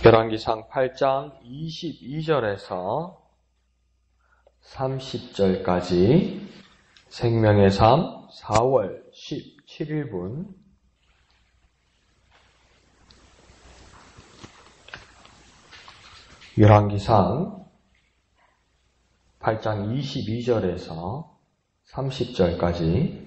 열왕기상 8장 22절에서 30절까지 생명의 삶 4월 17일분 열왕기상 8장 22절에서 30절까지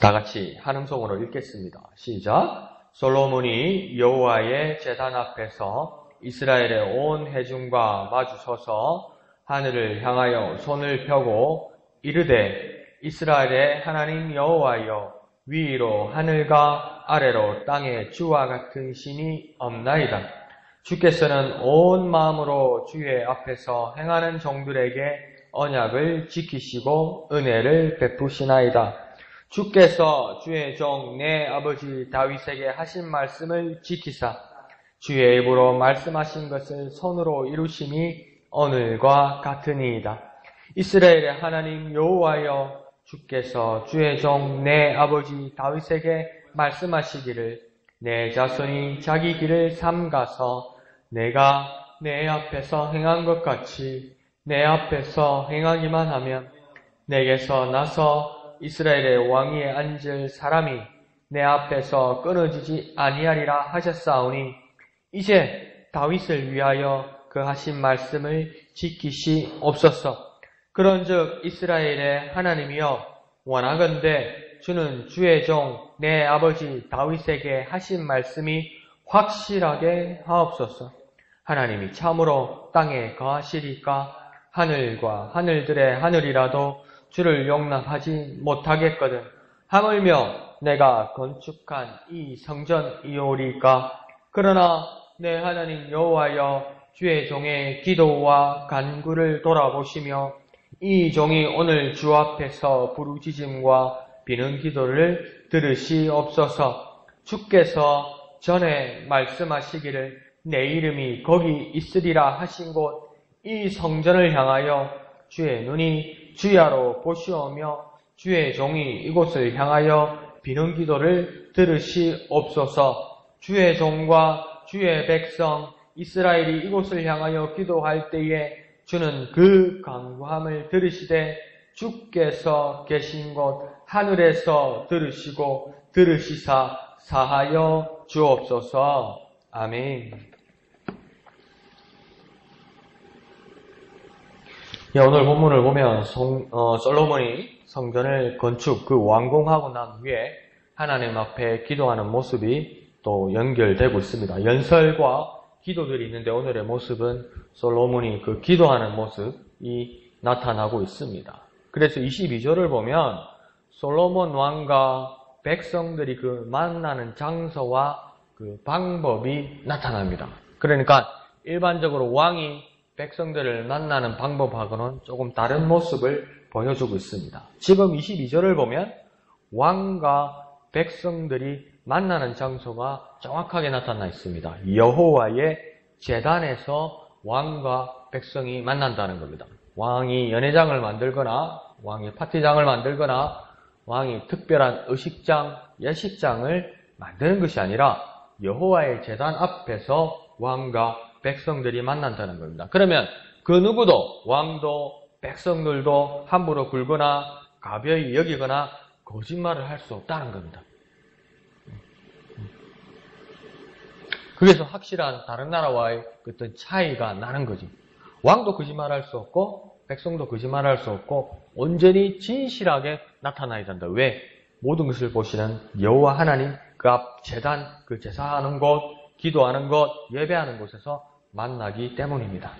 다같이 한 음성으로 읽겠습니다. 시작. 솔로몬이 여호와의 제단 앞에서 이스라엘의 온 회중과 마주서서 하늘을 향하여 손을 펴고 이르되 이스라엘의 하나님 여호와여 위로 하늘과 아래로 땅에 주와 같은 신이 없나이다. 주께서는 온 마음으로 주의 앞에서 행하는 종들에게 언약을 지키시고 은혜를 베푸시나이다. 주께서 주의 종 내 아버지 다윗에게 하신 말씀을 지키사 주의 입으로 말씀하신 것을 손으로 이루심이 오늘과 같으니이다. 이스라엘의 하나님 여호와여 주께서 주의 종 내 아버지 다윗에게 말씀하시기를 내 자손이 자기 길을 삼가서 내가 내 앞에서 행한 것 같이 내 앞에서 행하기만 하면 내게서 나서 이스라엘의 왕위에 앉을 사람이 내 앞에서 끊어지지 아니하리라 하셨사오니 이제 다윗을 위하여 그 하신 말씀을 지키시옵소서. 그런즉 이스라엘의 하나님이여 원하건대 주는 주의 종 내 아버지 다윗에게 하신 말씀이 확실하게 하옵소서. 하나님이 참으로 땅에 거하시리까 하늘과 하늘들의 하늘이라도 주를 용납하지 못하겠거든. 하물며 내가 건축한 이 성전이오리까. 그러나 내 하나님 여호와여 주의 종의 기도와 간구를 돌아보시며 이 종이 오늘 주 앞에서 부르짖음과 비는 기도를 들으시옵소서. 주께서 전에 말씀하시기를 내 이름이 거기 있으리라 하신 곳 이 성전을 향하여 주의 눈이 주야로 보시오며 주의 종이 이곳을 향하여 비는 기도를 들으시옵소서. 주의 종과 주의 백성 이스라엘이 이곳을 향하여 기도할 때에 주는 그 간구함을 들으시되 주께서 계신 곳 하늘에서 들으시고 들으시사 사하여 주옵소서. 아멘. 오늘 본문을 보면 솔로몬이 성전을 건축, 완공하고 난 후에 하나님 앞에 기도하는 모습이 또 연결되고 있습니다. 연설과 기도들이 있는데 오늘의 모습은 솔로몬이 그 기도하는 모습이 나타나고 있습니다. 그래서 22절을 보면 솔로몬 왕과 백성들이 그 만나는 장소와 그 방법이 나타납니다. 그러니까 일반적으로 왕이 백성들을 만나는 방법하고는 조금 다른 모습을 보여주고 있습니다. 지금 22절을 보면 왕과 백성들이 만나는 장소가 정확하게 나타나 있습니다. 여호와의 제단에서 왕과 백성이 만난다는 겁니다. 왕이 연회장을 만들거나 왕이 파티장을 만들거나 왕이 특별한 의식장, 예식장을 만드는 것이 아니라 여호와의 제단 앞에서 왕과 백성들이 만난다는 겁니다. 그러면 그 누구도 왕도 백성들도 함부로 굴거나 가벼이 여기거나 거짓말을 할 수 없다는 겁니다. 그래서 확실한 다른 나라와의 어떤 차이가 나는 거지. 왕도 거짓말할 수 없고 백성도 거짓말할 수 없고 온전히 진실하게 나타나야 된다. 왜? 모든 것을 보시는 여호와 하나님 그 앞 제단, 그 제사하는 곳, 기도하는 곳, 예배하는 곳에서 만나기 때문입니다.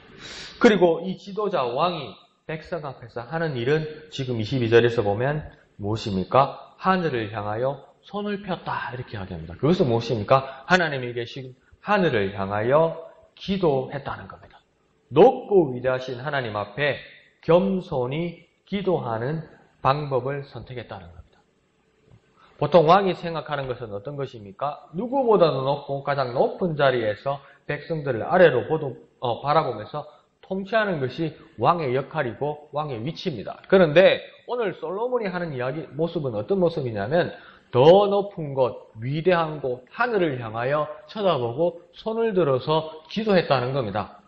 그리고 이 지도자 왕이 백성 앞에서 하는 일은 지금 22절에서 보면 무엇입니까? 하늘을 향하여 손을 폈다 이렇게 이야기합니다. 그것은 무엇입니까? 하나님이 계신 하늘을 향하여 기도했다는 겁니다. 높고 위대하신 하나님 앞에 겸손히 기도하는 방법을 선택했다는 겁니다. 보통 왕이 생각하는 것은 어떤 것입니까? 누구보다도 높고 가장 높은 자리에서 백성들을 아래로 바라보면서 통치하는 것이 왕의 역할이고 왕의 위치입니다. 그런데 오늘 솔로몬이 하는 모습은 어떤 모습이냐면 더 높은 곳, 위대한 곳, 하늘을 향하여 쳐다보고 손을 들어서 기도했다는 겁니다.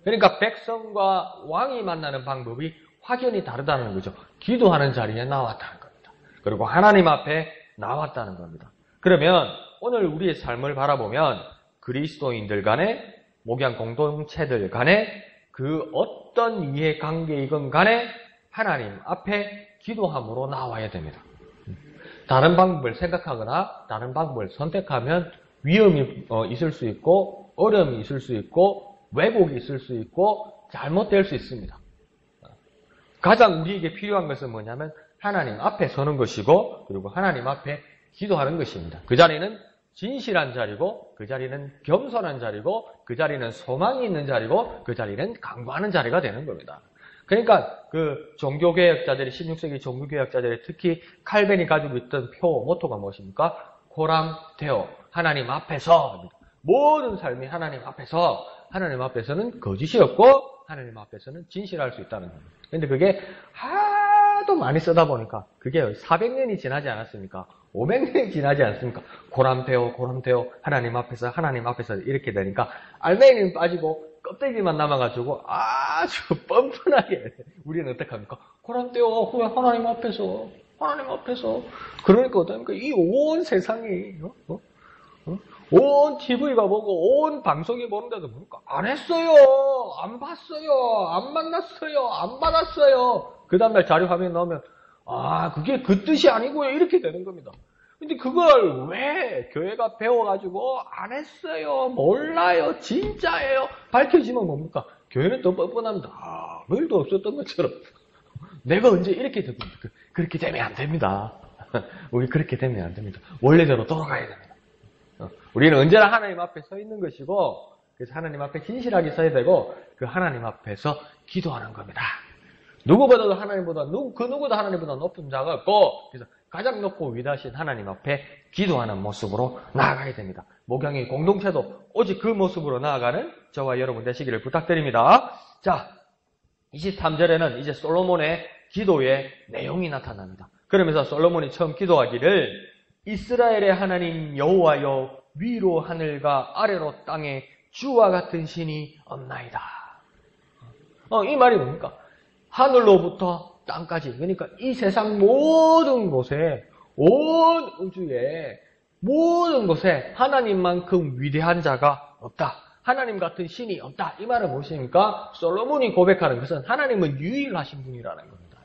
그러니까 백성과 왕이 만나는 방법이 확연히 다르다는 거죠. 기도하는 자리에 나왔다는 겁니다. 그리고 하나님 앞에 나왔다는 겁니다. 그러면 오늘 우리의 삶을 바라보면 그리스도인들 간에, 목양 공동체들 간에, 그 어떤 이해관계이건 간에 하나님 앞에 기도함으로 나와야 됩니다. 다른 방법을 생각하거나 다른 방법을 선택하면 위험이 있을 수 있고, 어려움이 있을 수 있고, 왜곡이 있을 수 있고, 잘못될 수 있습니다. 가장 우리에게 필요한 것은 뭐냐면 하나님 앞에 서는 것이고, 그리고 하나님 앞에 기도하는 것입니다. 그 자리는 진실한 자리고, 그 자리는 겸손한 자리고, 그 자리는 소망이 있는 자리고, 그 자리는 강구하는 자리가 되는 겁니다. 그러니까 그 종교개혁자들이, 16세기 종교개혁자들이 특히 칼벤이 가지고 있던 모토가 무엇입니까? 코람 데오, 하나님 앞에서, 모든 삶이 하나님 앞에서, 하나님 앞에서는 거짓이 없고 하나님 앞에서는 진실할 수 있다는 겁니다. 그런데 그게 하도 많이 쓰다 보니까 그게 400년이 지나지 않았습니까? 500년이 지나지 않습니까? 고람되어 하나님 앞에서 이렇게 되니까 알맹이는 빠지고 껍데기만 남아가지고 아주 뻔뻔하게 우리는 어떻게 합니까? 고람되어 하나님 앞에서 그러니까 어떡합니까? 이 온 세상이 온 TV가 보고 온 방송이 보는데도 보니까 안 했어요, 안 봤어요, 안 만났어요, 안 받았어요. 그 다음날 자료 화면 나오면 그게 그 뜻이 아니고요, 이렇게 되는 겁니다. 근데 그걸 왜 교회가 배워가지고 안 했어요, 몰라요, 진짜예요 밝혀지면 뭡니까? 교회는 더 뻔뻔합니다. 아무 일도 없었던 것처럼. 내가 언제 이렇게 됐습니까? 그렇게 되면 안 됩니다. 우리 그렇게 되면 안 됩니다. 원래대로 돌아가야 됩니다. 우리는 언제나 하나님 앞에 서 있는 것이고, 그래서 하나님 앞에 진실하게 서야 되고, 그 하나님 앞에서 기도하는 겁니다. 누구보다도 그 누구도 하나님보다 높은 자가 없고, 그래서 가장 높고 위대하신 하나님 앞에 기도하는 모습으로 나아가야 됩니다. 목양의 공동체도 오직 그 모습으로 나아가는 저와 여러분 되시기를 부탁드립니다. 자, 23절에는 이제 솔로몬의 기도의 내용이 나타납니다. 그러면서 솔로몬이 처음 기도하기를 이스라엘의 하나님 여호와여, 위로 하늘과 아래로 땅에 주와 같은 신이 없나이다. 이 말이 뭡니까? 하늘로부터 땅까지, 그러니까 이 세상 모든 곳에, 온 우주의 모든 곳에 하나님만큼 위대한 자가 없다. 하나님 같은 신이 없다. 이 말은 무엇입니까? 솔로몬이 고백하는 것은 하나님은 유일하신 분이라는 겁니다.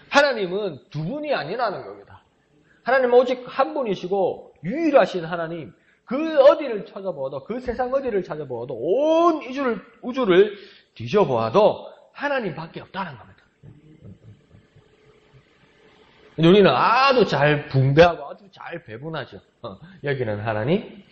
하나님은 두 분이 아니라는 겁니다. 하나님은 오직 한 분이시고 유일하신 하나님, 그 어디를 찾아보아도, 그 세상 어디를 찾아보아도, 온 우주를 뒤져보아도 하나님밖에 없다는 겁니다. 우리는 아주 잘 분배하고 아주 잘 배분하죠. 여기는 하나님,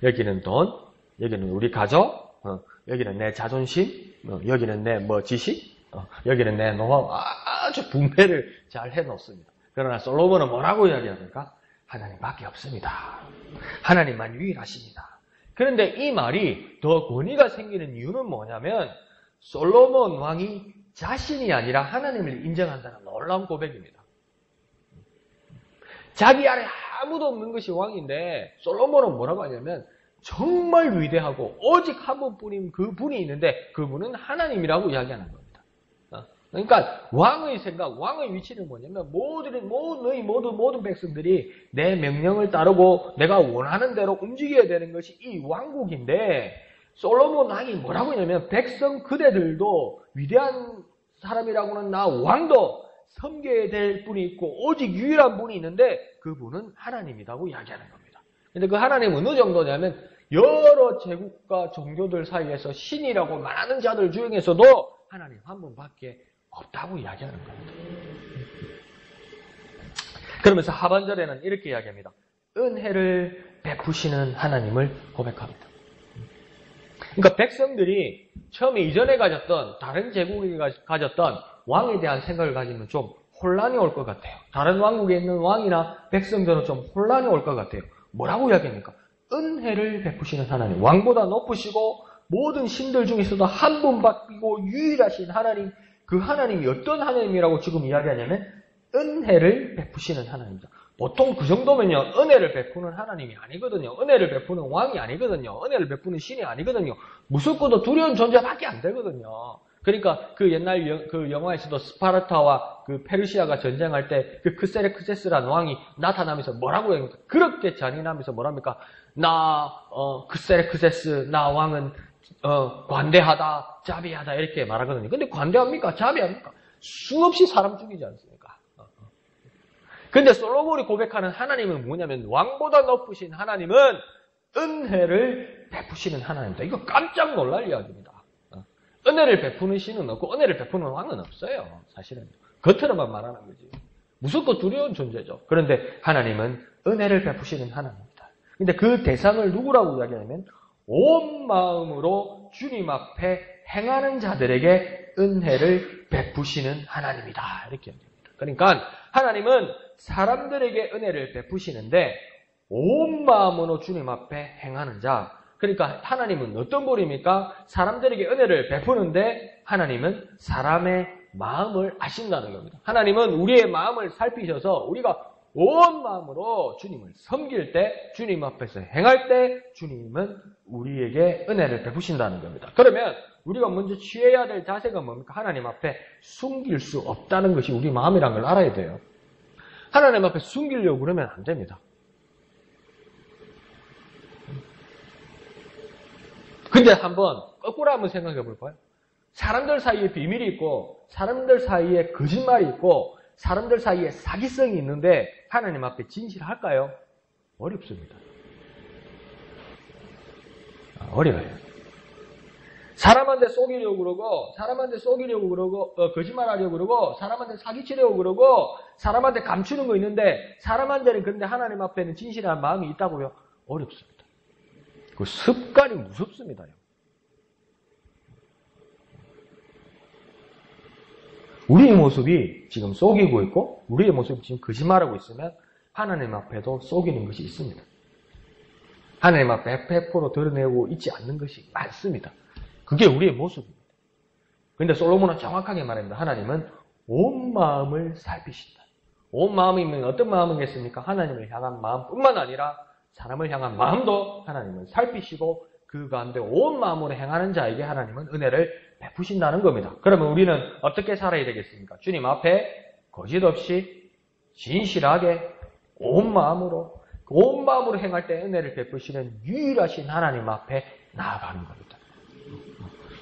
여기는 돈, 여기는 우리 가족, 여기는 내 자존심, 여기는 내 지식, 여기는 내 노하우, 아주 분배를 잘 해놓습니다. 그러나 솔로몬은 뭐라고 이야기합니까? 하나님밖에 없습니다. 하나님만 유일하십니다. 그런데 이 말이 더 권위가 생기는 이유는 뭐냐면 솔로몬 왕이 자신이 아니라 하나님을 인정한다는 놀라운 고백입니다. 자기 아래 아무도 없는 것이 왕인데 솔로몬은 뭐라고 하냐면 정말 위대하고 오직 한 분뿐인 그 분이 있는데 그분은 하나님이라고 이야기하는 겁니다. 그러니까 왕의 생각, 왕의 위치는 뭐냐면 모든 백성들이 내 명령을 따르고 내가 원하는 대로 움직여야 되는 것이 이 왕국인데 솔로몬 왕이 뭐라고 하냐면 백성 그대들도 위대한 사람이라고는 나 왕도 섬겨야 될 분이 있고 오직 유일한 분이 있는데 그분은 하나님이라고 이야기하는 겁니다. 근데 그 하나님은 어느 정도냐면 여러 제국과 종교들 사이에서 신이라고 말하는 자들 중에서도 하나님 한 분밖에 없다고 이야기하는 겁니다. 그러면서 하반절에는 이렇게 이야기합니다. 은혜를 베푸시는 하나님을 고백합니다. 그러니까 백성들이 처음에 이전에 가졌던 다른 제국이 가졌던 왕에 대한 생각을 가지면 좀 혼란이 올 것 같아요. 다른 왕국에 있는 왕이나 백성들은 좀 혼란이 올 것 같아요. 뭐라고 이야기합니까? 은혜를 베푸시는 하나님, 왕보다 높으시고 모든 신들 중에서도 한 분밖이고 유일하신 하나님, 그 하나님이 어떤 하나님이라고 지금 이야기하냐면 은혜를 베푸시는 하나님입니다. 보통 그 정도면요, 은혜를 베푸는 하나님이 아니거든요. 은혜를 베푸는 왕이 아니거든요. 은혜를 베푸는 신이 아니거든요. 무섭고도 두려운 존재밖에 안 되거든요. 그러니까 그 옛날 그 영화에서도 스파르타와 그 페르시아가 전쟁할 때 그 크세레크세스라는 왕이 나타나면서 뭐라고 합니까? 그렇게 잔인하면서 뭐랍니까? 크세레크세스, 나 왕은 관대하다, 자비하다 이렇게 말하거든요. 근데 관대합니까? 자비합니까? 수없이 사람 죽이지 않습니까? 근데 솔로몬이 고백하는 하나님은 뭐냐면 왕보다 높으신 하나님은 은혜를 베푸시는 하나님이다. 이거 깜짝 놀랄 이야기입니다. 은혜를 베푸는 신은 없고 은혜를 베푸는 왕은 없어요. 사실은. 겉으로만 말하는 거지. 무섭고 두려운 존재죠. 그런데 하나님은 은혜를 베푸시는 하나님입니다. 근데 그 대상을 누구라고 이야기하냐면 온 마음으로 주님 앞에 행하는 자들에게 은혜를 베푸시는 하나님이다. 이렇게 얘기합니다. 그러니까 하나님은 사람들에게 은혜를 베푸시는데 온 마음으로 주님 앞에 행하는 자. 그러니까 하나님은 어떤 분입니까? 사람들에게 은혜를 베푸는데 하나님은 사람의 마음을 아신다는 겁니다. 하나님은 우리의 마음을 살피셔서 우리가 온 마음으로 주님을 섬길 때, 주님 앞에서 행할 때 주님은 우리에게 은혜를 베푸신다는 겁니다. 그러면 우리가 먼저 취해야 될 자세가 뭡니까? 하나님 앞에 숨길 수 없다는 것이 우리 마음이라는 걸 알아야 돼요. 하나님 앞에 숨기려고 그러면 안 됩니다. 근데 한번 거꾸로 한번 생각해 볼까요? 사람들 사이에 비밀이 있고 사람들 사이에 거짓말이 있고 사람들 사이에 사기성이 있는데 하나님 앞에 진실할까요? 어렵습니다. 어려워요. 사람한테 속이려고 그러고 거짓말하려고 그러고 사람한테 사기치려고 그러고 사람한테 감추는 거 있는데 사람한테는 그런데 하나님 앞에는 진실한 마음이 있다고요? 어렵습니다. 그 습관이 무섭습니다. 우리의 모습이 지금 속이고 있고 우리의 모습이 지금 거짓말하고 있으면 하나님 앞에도 속이는 것이 있습니다. 하나님 앞에 100% 드러내고 있지 않는 것이 많습니다. 그게 우리의 모습입니다. 그런데 솔로몬은 정확하게 말합니다. 하나님은 온 마음을 살피신다. 온 마음이면 어떤 마음이겠습니까? 하나님을 향한 마음뿐만 아니라 사람을 향한 마음도 하나님은 살피시고 그 가운데 온 마음으로 행하는 자에게 하나님은 은혜를 베푸신다는 겁니다. 그러면 우리는 어떻게 살아야 되겠습니까? 주님 앞에 거짓 없이 진실하게 온 마음으로 행할 때 은혜를 베푸시는 유일하신 하나님 앞에 나아가는 겁니다.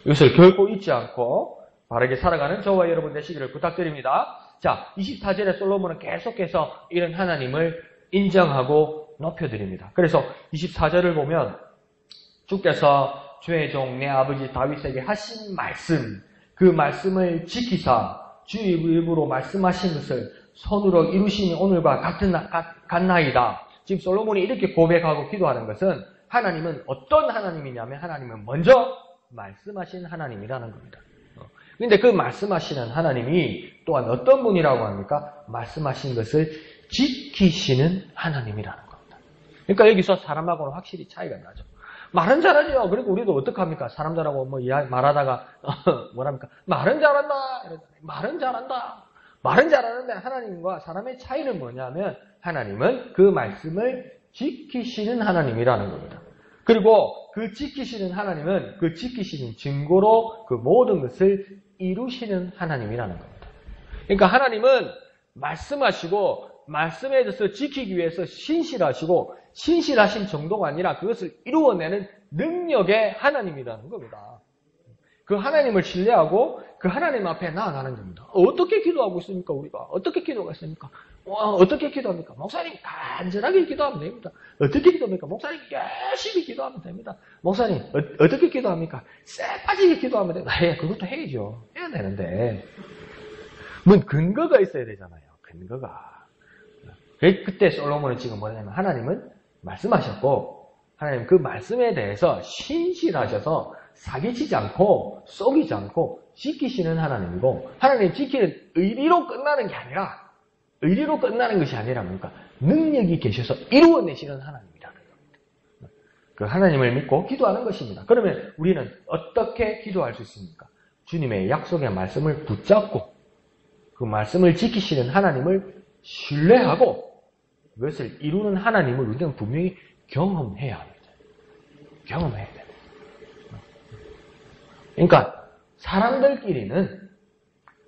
이것을 결코 잊지 않고 바르게 살아가는 저와 여러분 되시기를 부탁드립니다. 자, 24절에 솔로몬은 계속해서 이런 하나님을 인정하고 높여드립니다. 그래서 24절을 보면 주께서 주의 종 내 아버지 다윗에게 하신 말씀, 그 말씀을 지키사 주의 입으로 말씀하신 것을 손으로 이루시니 오늘과 같나이다. 지금 솔로몬이 이렇게 고백하고 기도하는 것은 하나님은 어떤 하나님이냐면 하나님은 먼저 말씀하신 하나님이라는 겁니다. 그런데 그 말씀하시는 하나님이 또한 어떤 분이라고 합니까? 말씀하신 것을 지키시는 하나님이라는 겁니다. 그러니까 여기서 사람하고는 확실히 차이가 나죠. 말은 잘하죠. 그리고 우리도 어떡합니까? 사람들하고 말하다가 뭐랍니까? 말은 잘한다. 말은 잘한다. 말은 잘하는데 하나님과 사람의 차이는 뭐냐면 하나님은 그 말씀을 지키시는 하나님이라는 겁니다. 그리고 그 지키시는 하나님은 그 지키시는 증거로 그 모든 것을 이루시는 하나님이라는 겁니다. 그러니까 하나님은 말씀하시고 말씀에 대해서 지키기 위해서 신실하시고 신실하신 정도가 아니라 그것을 이루어내는 능력의 하나님이라는 겁니다. 그 하나님을 신뢰하고 그 하나님 앞에 나아가는 겁니다. 어떻게 기도하고 있습니까? 우리가 어떻게 기도하겠습니까? 어떻게 기도합니까? 목사님 간절하게 기도하면 됩니다. 어떻게 기도합니까? 목사님 열심히 기도하면 됩니다. 목사님 어떻게 기도합니까? 쎄 빠지게 기도하면 됩니다. 그것도 해야죠. 해야 되는데 근거가 있어야 되잖아요. 근거가. 그때 솔로몬은 지금 뭐냐면 하나님은 말씀하셨고 하나님 그 말씀에 대해서 신실하셔서 사기치지 않고 속이지 않고 지키시는 하나님이고 하나님 지키는 의리로 끝나는 것이 아니라 뭡니까? 능력이 계셔서 이루어내시는 하나님이라는 겁니다. 그 하나님을 믿고 기도하는 것입니다. 그러면 우리는 어떻게 기도할 수 있습니까? 주님의 약속의 말씀을 붙잡고 그 말씀을 지키시는 하나님을 신뢰하고 그것을 이루는 하나님을 우리는 분명히 경험해야 합니다. 경험해야 돼요. 그러니까 사람들끼리는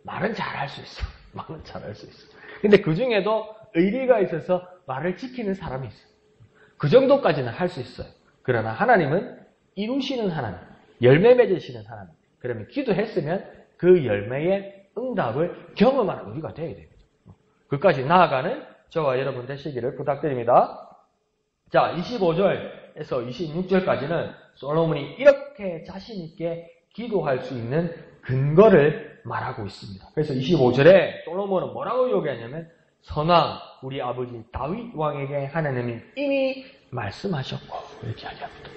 말은 잘할 수 있어. 말은 잘할 수 있어. 근데 그 중에도 의리가 있어서 말을 지키는 사람이 있어요. 그 정도까지는 할 수 있어요. 그러나 하나님은 이루시는 하나님, 열매 맺으시는 하나님. 그러면 기도했으면 그 열매의 응답을 경험하는 우리가 되어야 됩니다. 그까지 나아가는 저와 여러분 되시기를 부탁드립니다. 자, 25절에서 26절까지는 솔로몬이 이렇게 자신 있게 기도할 수 있는 근거를 말하고 있습니다. 그래서 25절에 솔로몬은 뭐라고 요구하냐면 선왕, 우리 아버지 다윗 왕에게 하나님이 이미 말씀하셨고 이렇게 이야기합니다.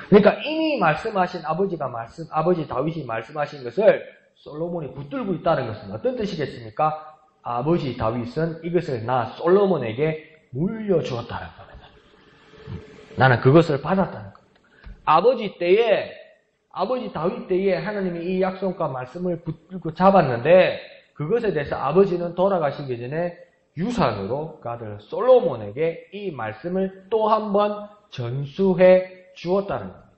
그러니까 이미 말씀하신 아버지 다윗이 말씀하신 것을 솔로몬이 붙들고 있다는 것은 어떤 뜻이겠습니까? 아버지 다윗은 이것을 나 솔로몬에게 물려주었다는 겁니다. 나는 그것을 받았다는 겁니다. 아버지 다윗 때에 하나님이 이 약속과 말씀을 붙들고 잡았는데 그것에 대해서 아버지는 돌아가시기 전에 유산으로 그 아들 솔로몬에게 이 말씀을 또 한 번 전수해 주었다는 겁니다.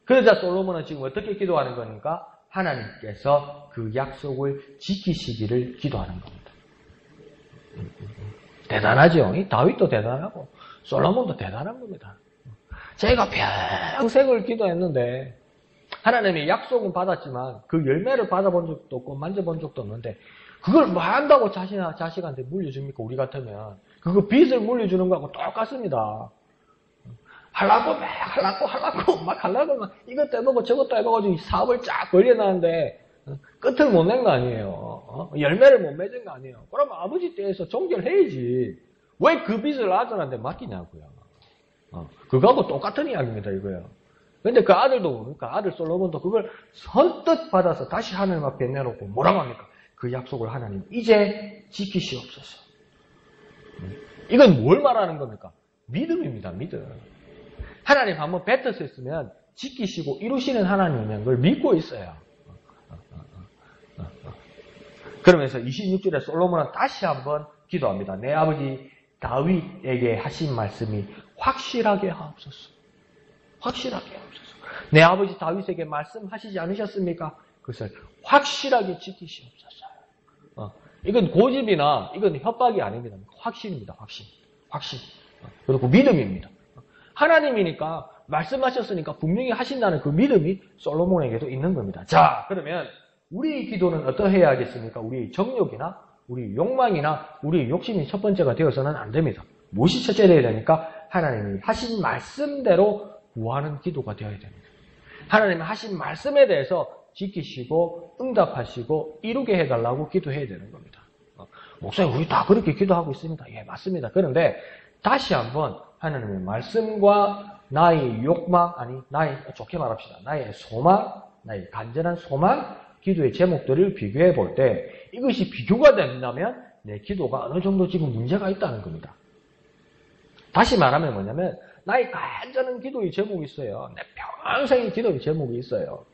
그러자 솔로몬은 지금 어떻게 기도하는 겁니까? 하나님께서 그 약속을 지키시기를 기도하는 겁니다. 대단하죠? 이 다윗도 대단하고 솔로몬도 대단한 겁니다. 제가 평생을 기도했는데 하나님의 약속은 받았지만 그 열매를 받아본 적도 없고 만져본 적도 없는데 그걸 뭐 한다고 자식한테 물려줍니까? 우리 같으면 그거 빚을 물려주는 거하고 똑같습니다. 하려고 이것도 해보고 저것도 해보고 사업을 쫙 벌려놨는데 끝을 못 낸 거 아니에요. 열매를 못 맺은 거 아니에요. 그러면 아버지 때에서 종결해야지. 왜 그 빚을 아들한테 맡기냐고요. 그거하고 똑같은 이야기입니다, 이거요. 근데 그 아들도, 그러니까 아들 솔로몬도 그걸 선뜻 받아서 다시 하나님 앞에 내놓고 뭐라고 합니까? 그 약속을 하나님 이제 지키시옵소서. 이건 뭘 말하는 겁니까? 믿음입니다, 믿음. 하나님 한번 뱉었으면 지키시고 이루시는 하나님이면 그걸 믿고 있어요. 그러면서 26절에 솔로몬은 다시 한번 기도합니다. 내 아버지 다윗에게 하신 말씀이 확실하게 하옵소서. 확실하게 하옵소서. 내 아버지 다윗에게 말씀하시지 않으셨습니까? 그것을 확실하게 지키시옵소서. 이건 고집이나 이건 협박이 아닙니다. 확신입니다. 확신. 그리고 믿음입니다. 하나님이니까 말씀하셨으니까 분명히 하신다는 그 믿음이 솔로몬에게도 있는 겁니다. 자, 그러면 우리의 기도는 어떠해야 하겠습니까? 우리의 정욕이나 우리의 욕망이나 우리의 욕심이 첫 번째가 되어서는 안 됩니다. 무엇이 첫째 되어야 됩니까? 하나님이 하신 말씀대로 구하는 기도가 되어야 됩니다. 하나님이 하신 말씀에 대해서 지키시고 응답하시고 이루게 해달라고 기도해야 되는 겁니다. 목사님, 우리 다 그렇게 기도하고 있습니다. 예, 맞습니다. 그런데 다시 한번 하나님의 말씀과 나의 욕망, 좋게 말합시다. 나의 소망, 나의 간절한 소망, 기도의 제목들을 비교해 볼 때 이것이 비교가 된다면 내 기도가 어느 정도 지금 문제가 있다는 겁니다. 다시 말하면 뭐냐면 나의 간절한 기도의 제목이 있어요. 내 평생의 기도의 제목이 있어요.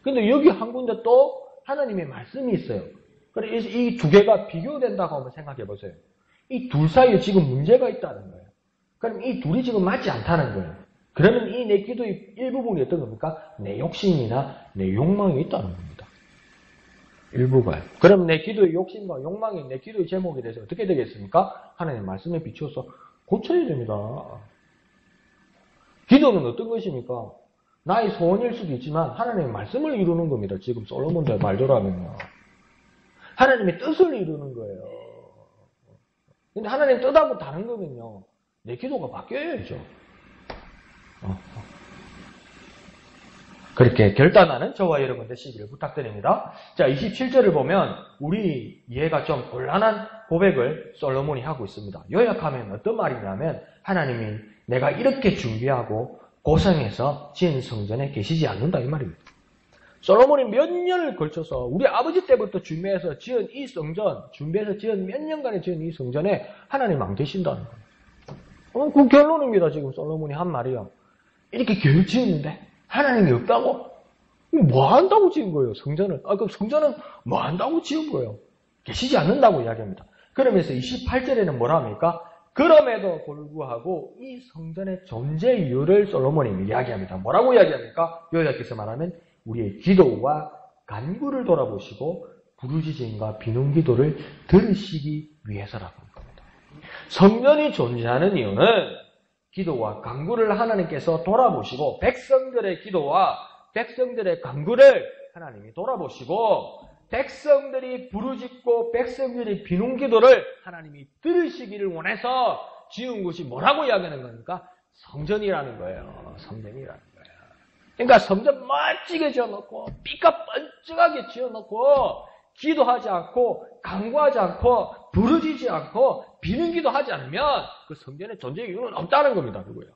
근데 여기 한 군데 또 하나님의 말씀이 있어요. 그래서 이 두 개가 비교된다고 한번 생각해 보세요. 이 둘 사이에 지금 문제가 있다는 거예요. 그럼 이 둘이 지금 맞지 않다는 거예요. 그러면 이 내 기도의 일부분이 어떤 겁니까? 내 욕심이나 내 욕망이 있다는 겁니다. 일부가요. 그럼 내 기도의 욕심과 욕망이 내 기도의 제목에 대해서 어떻게 되겠습니까? 하나님의 말씀에 비추어서 고쳐야 됩니다. 기도는 어떤 것입니까? 나의 소원일 수도 있지만 하나님의 말씀을 이루는 겁니다. 지금 솔로몬의 말대로 하면요. 하나님의 뜻을 이루는 거예요. 근데 하나님 뜻하고 다른 거면요. 내 기도가 바뀌어야죠. 그렇게 결단하는 저와 여러분 되시기를 부탁드립니다. 자, 27절을 보면 우리 이해가 좀 곤란한 고백을 솔로몬이 하고 있습니다. 요약하면 어떤 말이냐면 하나님이 내가 이렇게 준비하고 고생해서 지은 성전에 계시지 않는다 이 말입니다. 솔로몬이 몇 년을 걸쳐서 우리 아버지 때부터 준비해서 지은 이 성전, 몇 년간에 지은 이 성전에 하나님 안 계신다는 거예요. 그 결론입니다. 지금 솔로몬이 한 말이요. 이렇게 교회 지었는데 하나님이 없다고? 뭐 한다고 지은 거예요, 성전을? 그럼 성전은 뭐 한다고 지은 거예요? 계시지 않는다고 이야기합니다. 그러면서 28절에는 뭐라 합니까? 그럼에도 불구하고 이 성전의 존재 이유를 솔로몬이 이야기합니다. 뭐라고 이야기합니까? 여호와께서 말하면 우리의 기도와 간구를 돌아보시고 부르짖음과 비농기도를 들으시기 위해서라고 하는 겁니다. 성전이 존재하는 이유는 기도와 간구를 하나님께서 돌아보시고 백성들의 기도와 백성들의 간구를 하나님이 돌아보시고 백성들이 부르짖고 백성들이 비농기도를 하나님이 들으시기를 원해서 지은 곳이 뭐라고 이야기하는 겁니까? 성전이라는 거예요. 성전이라는 거예요. 그러니까 성전 멋지게 지어놓고 삐까뻔쩍하게 지어놓고 기도하지 않고 간구하지 않고 부르짖지 않고 비는기도 하지 않으면 그 성전의 존재 이유는 없다는 겁니다. 그거요.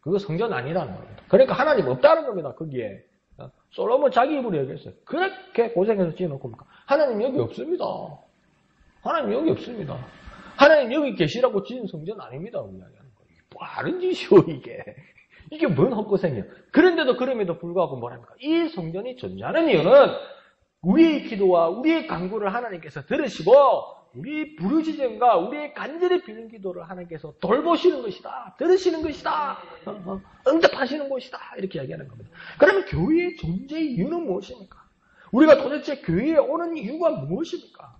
그거 성전 아니라는 겁니다. 그러니까 하나님 없다는 겁니다. 거기에. 솔로몬 자기 입으로 얘기했어요. 그렇게 고생해서 지어놓고 뭡니까? 하나님 여기 없습니다. 하나님 여기 없습니다. 하나님 여기 계시라고 지은 성전 아닙니다. 이야기하는 거예요. 뭐 하는 짓이요 이게. 이게 뭔 헛고생이에요. 그런데도 그럼에도 불구하고 뭐랍니까? 이 성전이 존재하는 이유는 우리의 기도와 우리의 간구를 하나님께서 들으시고 우리의 부르짖음과 우리의 간절히 비는 기도를 하나님께서 돌보시는 것이다. 들으시는 것이다. 응답하시는 것이다. 이렇게 이야기하는 겁니다. 그러면 교회의 존재 이유는 무엇입니까? 우리가 도대체 교회에 오는 이유가 무엇입니까?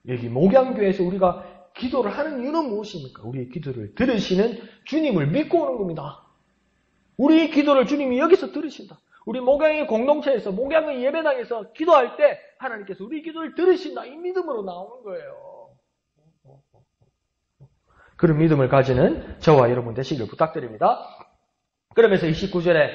여기 목양교회에서 우리가 기도를 하는 이유는 무엇입니까? 우리의 기도를 들으시는 주님을 믿고 오는 겁니다. 우리의 기도를 주님이 여기서 들으신다. 우리 목양의 공동체에서 목양의 예배당에서 기도할 때 하나님께서 우리 기도를 들으신다. 이 믿음으로 나오는 거예요. 그런 믿음을 가지는 저와 여러분 되시길 부탁드립니다. 그러면서 29절에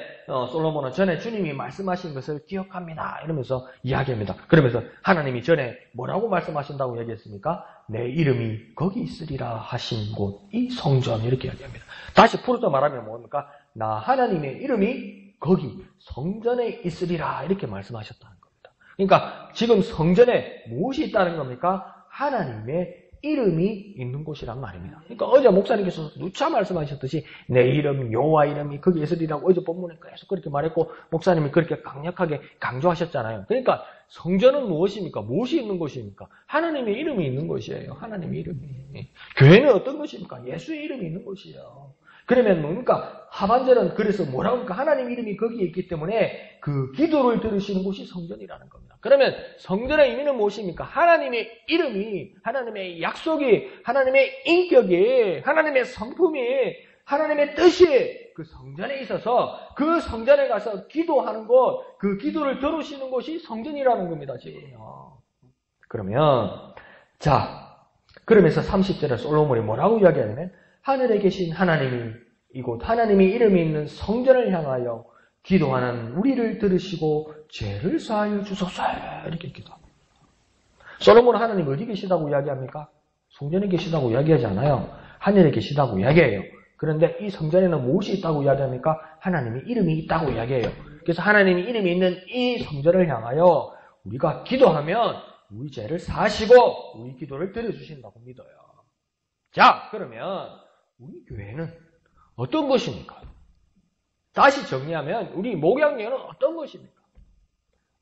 솔로몬은 전에 주님이 말씀하신 것을 기억합니다. 이러면서 이야기합니다. 그러면서 하나님이 전에 뭐라고 말씀하신다고 얘기했습니까? 내 이름이 거기 있으리라 하신 곳, 이 성전 이렇게 이야기합니다. 다시 풀어서 말하면 뭡니까? 나 하나님의 이름이 거기 성전에 있으리라 이렇게 말씀하셨다는 겁니다. 그러니까 지금 성전에 무엇이 있다는 겁니까? 하나님의 이름이 있는 곳이란 말입니다. 그러니까 어제 목사님께서 누차 말씀하셨듯이 내 이름, 여호와 이름이 거기 있으리라고 어제 본문에 계속 그렇게 말했고 목사님이 그렇게 강력하게 강조하셨잖아요. 그러니까 성전은 무엇입니까? 무엇이 있는 곳입니까? 하나님의 이름이 있는 곳이에요. 하나님의 이름이. 교회는 어떤 것입니까? 예수의 이름이 있는 곳이에요. 그러면 뭡니까? 하반절은 그래서 뭐라고 합니까? 하나님 이름이 거기에 있기 때문에 그 기도를 들으시는 곳이 성전이라는 겁니다. 그러면 성전의 의미는 무엇입니까? 하나님의 이름이, 하나님의 약속이, 하나님의 인격이, 하나님의 성품이, 하나님의 뜻이 그 성전에 있어서 그 성전에 가서 기도하는 곳, 그 기도를 들으시는 곳이 성전이라는 겁니다. 지금요. 그러면 자, 그러면서 30절에 솔로몬이 뭐라고 이야기하냐면 하늘에 계신 하나님이 이곳 하나님의 이름이 있는 성전을 향하여 기도하는 우리를 들으시고 죄를 사하여 주소서 이렇게 기도합니다. 솔로몬은 하나님 어디 계시다고 이야기합니까? 성전에 계시다고 이야기하지 않아요. 하늘에 계시다고 이야기해요. 그런데 이 성전에는 무엇이 있다고 이야기합니까? 하나님의 이름이 있다고 이야기해요. 그래서 하나님의 이름이 있는 이 성전을 향하여 우리가 기도하면 우리 죄를 사하시고 우리 기도를 들어주신다고 믿어요. 자, 그러면 우리 교회는 어떤 것입니까? 다시 정리하면 우리 목양교회는 어떤 것입니까?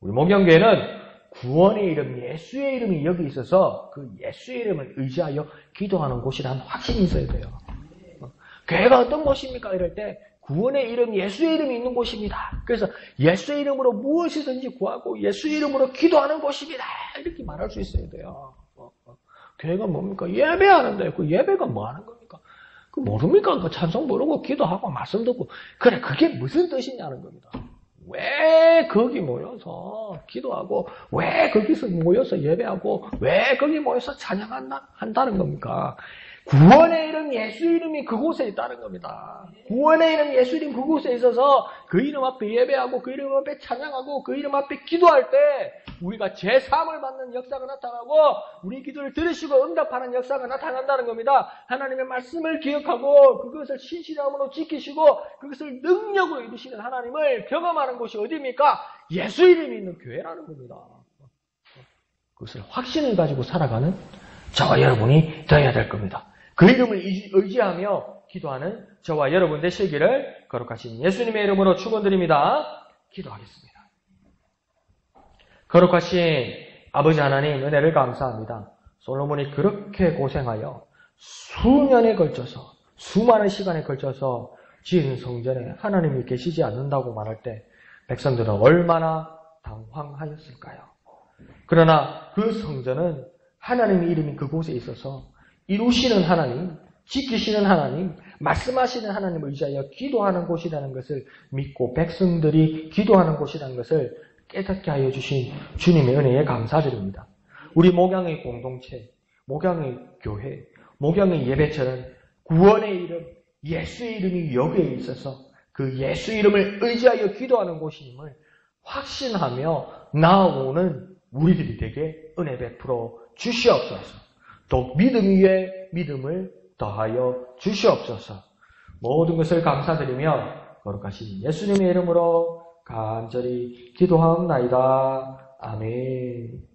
우리 목양교회는 구원의 이름, 예수의 이름이 여기 있어서 그 예수의 이름을 의지하여 기도하는 곳이라는 확신이 있어야 돼요. 교회가 어떤 곳입니까? 이럴 때 구원의 이름, 예수의 이름이 있는 곳입니다. 그래서 예수의 이름으로 무엇이든지 구하고 예수의 이름으로 기도하는 곳입니다. 이렇게 말할 수 있어야 돼요. 교회가 뭡니까? 예배하는데 그 예배가 뭐 하는 겁니까? 그 모릅니까? 그 찬송 부르고 기도하고 말씀 듣고 그래 그게 무슨 뜻이냐는 겁니다. 왜 거기 모여서 기도하고 왜 거기서 모여서 예배하고 왜 거기 모여서 찬양한다는 겁니까? 구원의 이름 예수 이름이 그곳에 있다는 겁니다. 구원의 이름 예수 이름 그곳에 있어서 그 이름 앞에 예배하고 그 이름 앞에 찬양하고 그 이름 앞에 기도할 때 우리가 제사함을 받는 역사가 나타나고 우리 기도를 들으시고 응답하는 역사가 나타난다는 겁니다. 하나님의 말씀을 기억하고 그것을 신실함으로 지키시고 그것을 능력으로 이루시는 하나님을 경험하는 곳이 어디입니까? 예수 이름이 있는 교회라는 겁니다. 그것을 확신을 가지고 살아가는 저와 여러분이 되어야 될 겁니다. 그 이름을 의지하며 기도하는 저와 여러분 되시기를 거룩하신 예수님의 이름으로 축원드립니다. 기도하겠습니다. 거룩하신 아버지 하나님 은혜를 감사합니다. 솔로몬이 그렇게 고생하여 수년에 걸쳐서 수많은 시간에 걸쳐서 지은 성전에 하나님이 계시지 않는다고 말할 때 백성들은 얼마나 당황하였을까요? 그러나 그 성전은 하나님의 이름이 그곳에 있어서 이루시는 하나님, 지키시는 하나님, 말씀하시는 하나님을 의지하여 기도하는 곳이라는 것을 믿고 백성들이 기도하는 곳이라는 것을 깨닫게 하여 주신 주님의 은혜에 감사드립니다. 우리 목양의 공동체, 목양의 교회, 목양의 예배처럼 구원의 이름, 예수의 이름이 여기에 있어서 그 예수 이름을 의지하여 기도하는 곳임을 확신하며 나아오는 우리들이 되게 은혜 베풀어 주시옵소서. 또 믿음 위에 믿음을 더하여 주시옵소서. 모든 것을 감사드리며 거룩하신 예수님의 이름으로 간절히 기도하옵나이다. 아멘.